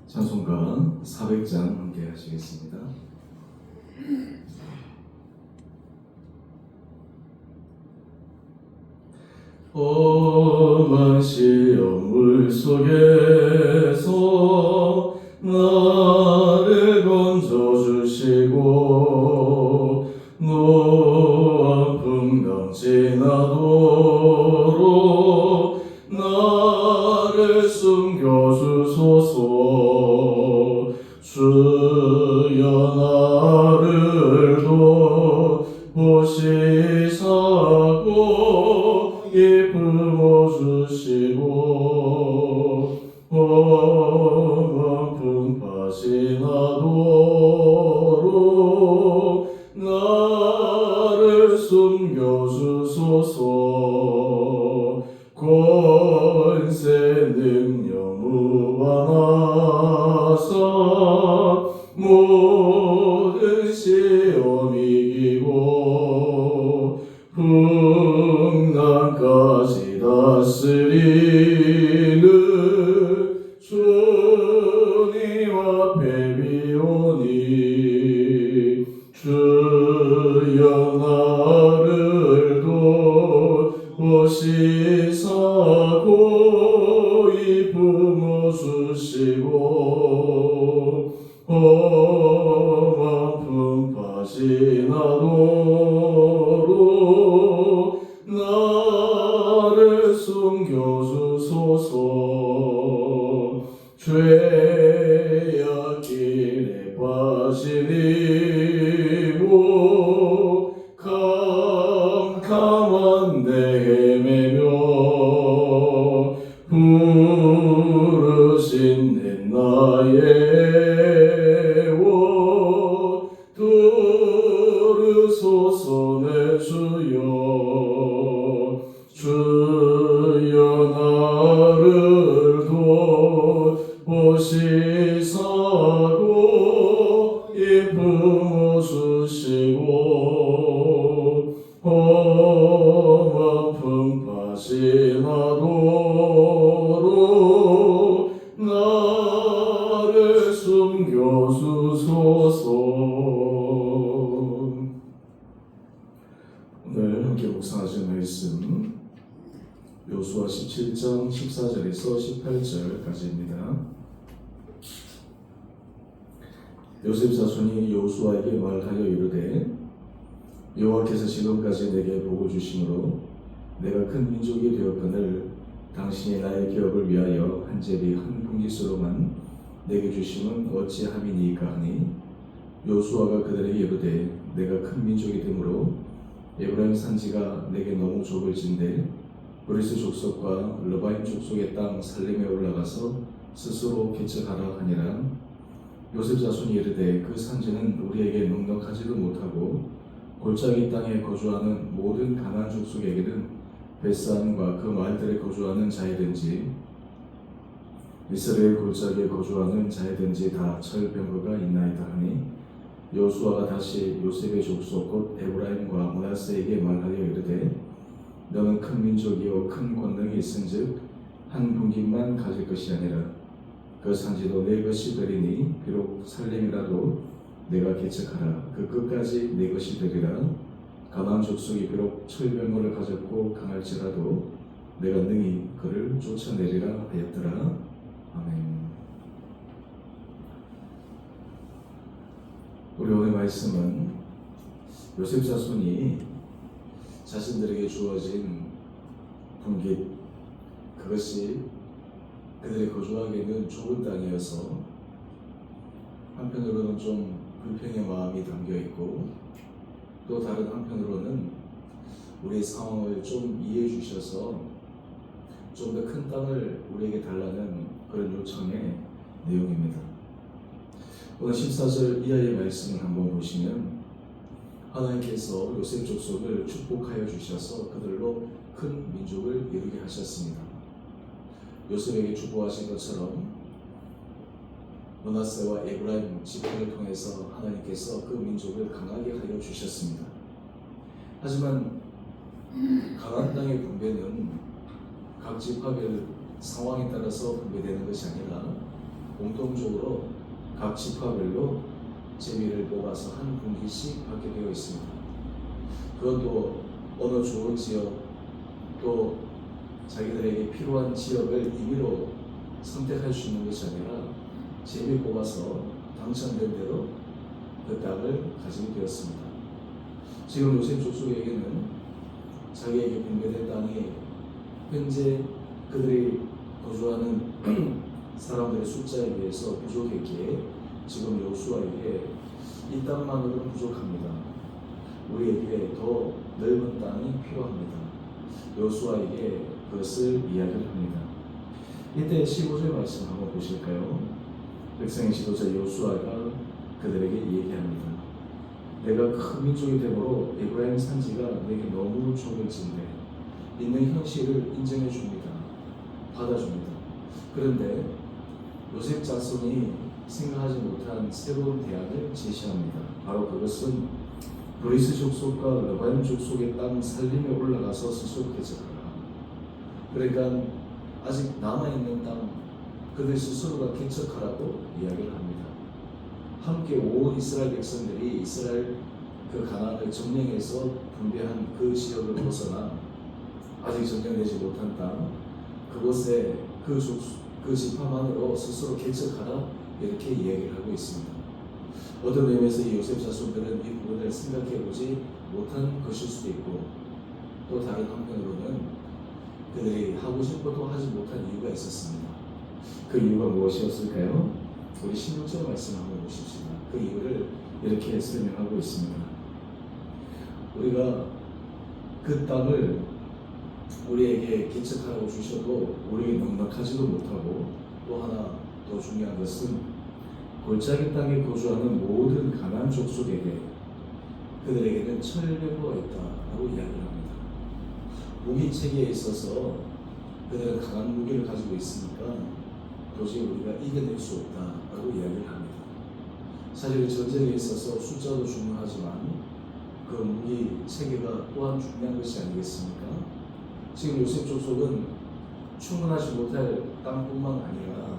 찬송가 400장 함께 하시겠습니다. 험한 시험물 속에서 나를 건져주시고 높은 강 지나도록 나를 숨겨주소서. 주여 나를 도보시사고 기쁨 주시고 험한 풍파시 나도록 나를 숨겨주소서. 권세 능력 무한하사 모든 시험 이기고 풍랑까지 다스리는 주님 앞에 비오니 주여 나를 도보시사고 기쁨 주시고 험한 풍파시 나도록 나를 숨겨주소서. 죄악길에 빠지니 못 캄캄한 데 헤매며 부르신 내 나의 옷 두르소서. 내 주여 주여 나를 도보시사고 기쁨 주시고 험한 풍파시 나도록 나를 숨겨주소서. 오늘 함께 묵상하실 말씀 요수아 17장 14절에서 18절까지입니다. 요셉 자손이 요수아에게 말하여 이르되 여호와께서 지금까지 내게 복을 주심으로 내가 큰 민족이 되었거늘 당신이 나의 기업을 위하여 한 제비 한 분깃으로만 내게 주심은 어찌함이니까 하니 요수아가 그들에게 이르되 내가 큰 민족이 되므로 에브라임 산지가 내게 너무 좁을진데 브리스 족속과 르바임 족속의 땅 살림에 올라가서 스스로 개척하라 하니라. 요셉 자손이 이르되 그 산지는 우리에게 넉넉하지도 못하고 골짜기 땅에 거주하는 모든 가나안 족속에게는 벳산과 그 마을들에 거주하는 자이든지 이스라엘 골짜기에 거주하는 자이든지 다 철병거가 있나이다 하니 요수아가 다시 요셉의 족속 곧 에브라임과 므낫세에게 말하여 이르되 너는 큰 민족이요 큰 권능이 있은즉 한 분깃만 가질 것이 아니라 그 산지도 내 것이 되리니 비록 살림이라도 내가 개척하라. 그 끝까지 내 것이 되리라. 가나안 족속이 비록 철병거를 가졌고 강할지라도 내가 능히 그를 쫓아내리라 하였더라. 아멘. 우리 오늘 말씀은 요셉 자손이 자신들에게 주어진 분깃, 그것이 그들이 거주하기에는 좁은 땅이어서 한편으로는 좀 불평의 마음이 담겨있고 또 다른 한편으로는 우리의 상황을 좀 이해해 주셔서 좀 더 큰 땅을 우리에게 달라는 그런 요청의 내용입니다. 오늘 14절 이하의 말씀을 한번 보시면 하나님께서 요셉 족속을 축복하여 주셔서 그들로 큰 민족을 이루게 하셨습니다. 요셉에게 축복하신 것처럼 므낫세와 에브라임 지파를 통해서 하나님께서 그 민족을 강하게 하여 주셨습니다. 하지만 가나안 땅의 분배는 각 지파별 상황에 따라서 분배되는 것이 아니라 공통적으로 각 지파별로 제비를 뽑아서 한 분기씩 받게 되어 있습니다. 그것도 어느 좋은 지역 또 자기들에게 필요한 지역을 임의로 선택할 수 있는 것이 아니라 제비 뽑아서 당첨된 대로 그 땅을 가지게 되었습니다. 지금 요셉 족속에게는 자기에게 분배된 땅이 현재 그들이 거주하는 사람들의 숫자에 비해서 부족했기에 지금 여호수아에게 이 땅만으로는 부족합니다. 우리에게 더 넓은 땅이 필요합니다. 여호수아에게 그것을 이야기를 합니다. 이때 15절 말씀 한번 보실까요? 백성의 지도자 여호수아가 그들에게 얘기합니다. 내가 큰 민족이 되므로 에브라임 산지가 내게 너무 좁을진데 있는 현실을 인정해 줍니다. 받아줍니다. 그런데 요셉 자손이 생각하지 못한 새로운 대안을 제시합니다. 바로 그것은 브리스 족속과 르바임 족속의 땅 살림에 올라가서 스스로 개척하라. 그러니까 아직 남아있는 땅 그들 스스로가 개척하라고 이야기를 합니다. 함께 온 이스라엘 백성들이 이스라엘 그 가나안을 점령해서 분배한 그 지역을 벗어나 아직 점령되지 못한 땅 그곳에 그 지파만으로 스스로 개척하라 이렇게 이야기를 하고 있습니다. 어떤 의미에서 이 요셉 자손들은 이 부분을 생각해보지 못한 것일 수도 있고 또 다른 한편으로는 그들이 하고 싶어도 하지 못한 이유가 있었습니다. 그 이유가 무엇이었을까요? 우리 16절 말씀 한번 보십시다. 그 이유를 이렇게 설명하고 있습니다. 우리가 그 땅을 우리에게 개척하라고 주셔도 우리에게 넉넉하지도 못하고 또 하나 더 중요한 것은 골짜기 땅에 거주하는 모든 가나안 족속에게 그들에게는 철벽과 있다라고 이야기를 합니다. 무기 체계에 있어서 그들은 강한 무기를 가지고 있으니까 도저히 우리가 이겨낼 수 없다라고 이야기를 합니다. 사실 전쟁에 있어서 숫자도 중요하지만 그 무기 체계가 또한 중요한 것이 아니겠습니까? 지금 요셉 족속은 충분하지 못할 땅뿐만 아니라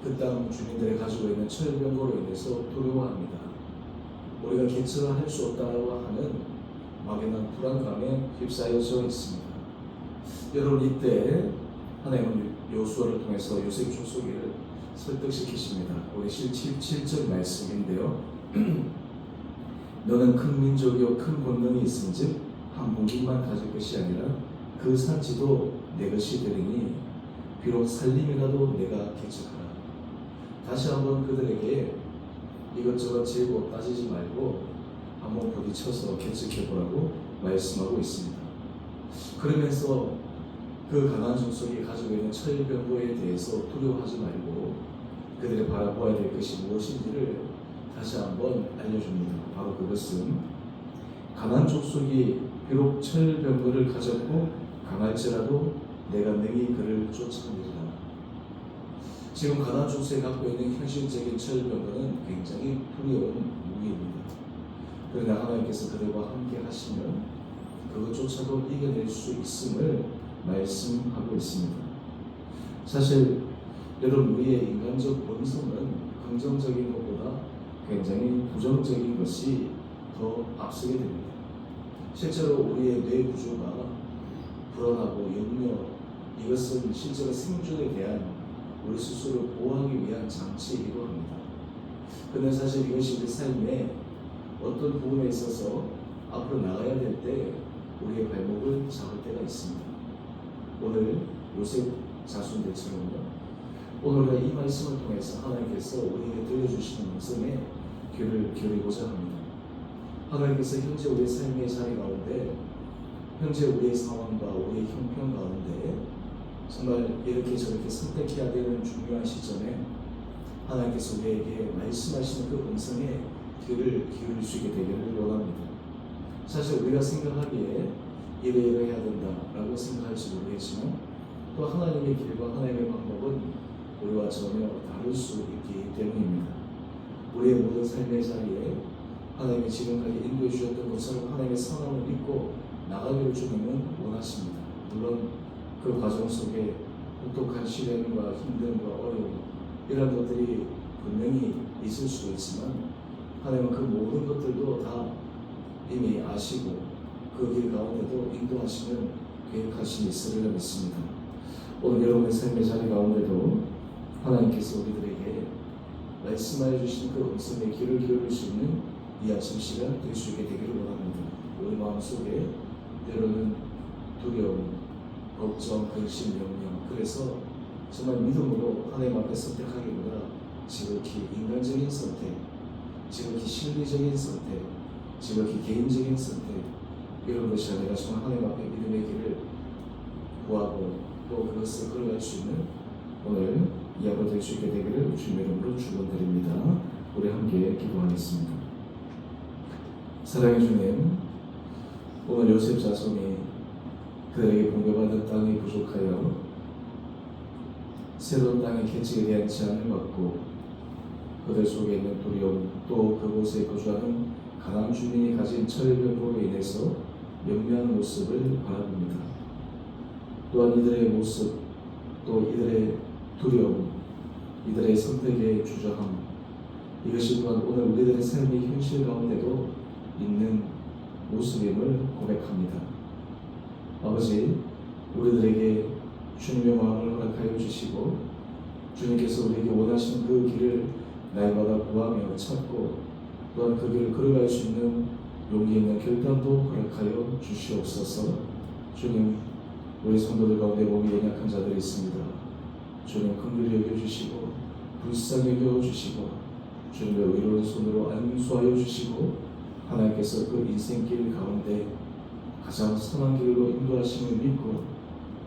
그 땅 주민들이 가지고 있는 철병거로 인해서 두려워합니다. 우리가 개척을 할 수 없다고 하는 막연한 불안감에 휩싸여져 있습니다. 여러분 이때 하나님은 여호수아를 통해서 요셉 족속을 설득시키십니다. 우리 7절 말씀인데요. 너는 큰 민족이요 큰 권능이 있은즉 한 무기만 가질 것이 아니라 그 산지도 내 것이 되리니 비록 살림이라도 내가 개척하라. 다시 한번 그들에게 이것저것 재고 따지지 말고 한번 부딪혀서 개척해보라고 말씀하고 있습니다. 그러면서 그 가나안 족속이 가지고 있는 철병거에 대해서 두려워하지 말고 그들이 바라보아야 될 것이 무엇인지를 다시 한번 알려줍니다. 바로 그것은 가나안 족속이 비록 철병거를 가졌고 강할지라도 내가 능히 그를 쫓아내리라. 지금 가나안 족속이 갖고 있는 현실적인 철병거는 굉장히 두려운 무기입니다. 그러나 하나님께서 그들과 함께 하시면 그것조차도 이겨낼 수 있음을 말씀하고 있습니다. 사실 여러분 우리의 인간적 본성은 긍정적인 것보다 굉장히 부정적인 것이 더 앞서게 됩니다. 실제로 우리의 뇌 구조가 불안하고 염려 이것은 실제로 생존에 대한 우리 스스로를 보호하기 위한 장치이기도 합니다. 그런데 사실 이것이 우리 삶의 어떤 부분에 있어서 앞으로 나가야 될 때 우리의 발목을 잡을 때가 있습니다. 오늘 요셉 자손들처럼요. 오늘 우리가 이 말씀을 통해서 하나님께서 우리에게 들려주시는 음성에 귀를 기울이고자 합니다. 하나님께서 현재 우리의 삶의 자리 가운데 현재 우리의 상황과 우리의 형편 가운데 정말 이렇게 저렇게 선택해야 되는 중요한 시점에 하나님께서 우리에게 말씀하시는 그 음성에 귀를 기울일 수 있게 되기를 원합니다. 사실 우리가 생각하기에 이래야 된다라고 생각할지 모르겠지만 또 하나님의 길과 하나님의 방법은 우리와 전혀 다를 수 있기 때문입니다. 우리의 모든 삶의 자리에 하나님이 지금까지 인도해 주셨던 것처럼 하나님의 선언을 믿고 나가기를 주님은 원하십니다. 물론 그 과정 속에 혹독한 시련과 힘듦과 어려움 이런 것들이 분명히 있을 수도 있지만 하나님은 그 모든 것들도 다 이미 아시고 그 길 가운데도 인도하시는 계획하신 있으리라 믿습니다. 오늘 여러분의 삶의 자리 가운데도 하나님께서 우리들에게 말씀하여 주신 그 음성의 귀를 기울일 수 있는 이 아침 시간 될 수 있게 되기를 원합니다. 우리 마음속에 때로는 두려움, 걱정, 근심, 염려, 그래서 정말 믿음으로 하나님 앞에 선택하기보다 지극히 인간적인 선택, 지극히 실리적인 선택, 지극히 개인적인 선택, 이런 것이 아니라 정말 하나님 앞에 믿음의 길을 구하고 또 그것을 걸어갈 수 있는 오늘 이 하루 될 수 있게 되기를 주님의 이름으로 축원드립니다. 우리 함께 기도하겠습니다. 사랑해 주님, 오늘 요셉 자손이 그들에게 분배받은 땅이 부족하여 새로운 땅의 개척에 대한 제안을 받고 그들 속에 있는 두려움, 또 그곳에 거주하는 가나안 주민이 가진 철벽으로 인해서 연명한 모습을 바라봅니다. 또한 이들의 모습, 또 이들의 두려움, 이들의 선택의 주저함, 이것이 또한 오늘 우리들의 삶의 현실 가운데도 있는 모습임을 고백합니다. 아버지, 우리들에게 주님의 마음을 허락하여 주시고 주님께서 우리에게 원하시는 그 길을 날마다 구하며 찾고 또한 그 길을 걸어갈 수 있는 용기 있는 결단도 허락하여 주시옵소서. 주님, 우리 성도들 가운데 몸이 연약한 자들이 있습니다. 주님, 긍휼히 여겨주시고 불쌍히 여겨주시고 주님의 의로운 손으로 안수하여 주시고 하나님께서 그 인생길 가운데 가장 선한 길로 인도하심을 믿고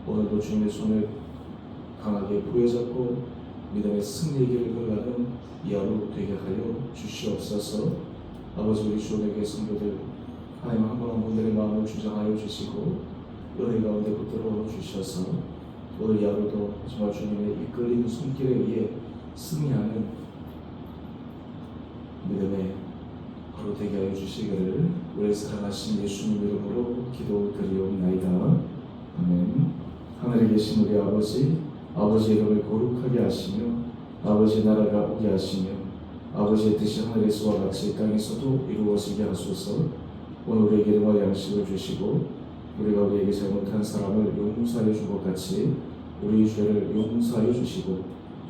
오늘도 주님의 손을 강하게 부여잡고 믿음의 승리의 길을 걸어가는 이 하루 되게 하여 주시옵소서. 아버지, 우리 주님의 성도들 하나님 한 분 한 분들의 마음을 주장하여 주시고 은혜 가운데 붙들어 주셔서 오늘 이 하루도 정말 주님의 이끌린 손길에 의해 승리하는 믿음의 하루 되게 하여 주시기를 우리 사랑하신 예수님 이름으로 기도드리옵나이다. 아멘. 하늘에 계신 우리 아버지, 아버지의 이름을 거룩하게 하시며 아버지의 나라가 오게 하시며 아버지의 뜻이 하늘에서와 같이 땅에서도 이루어지게 하소서. 오늘 우리에게 일용할 양식을 주시고 우리가 우리에게 잘못한 사람을 용서하여 준 것 같이 우리 죄를 용서하여 주시고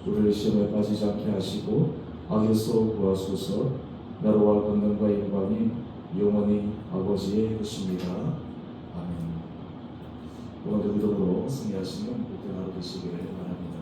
우리를 시험에 빠지지 않게 하시고 악에서 구하소서. 나라와 권능과 영광이 영원히 아버지의 것입니다. 아멘. 오늘도 믿음으로 승리하시는 복된 하루 되시기를 바랍니다.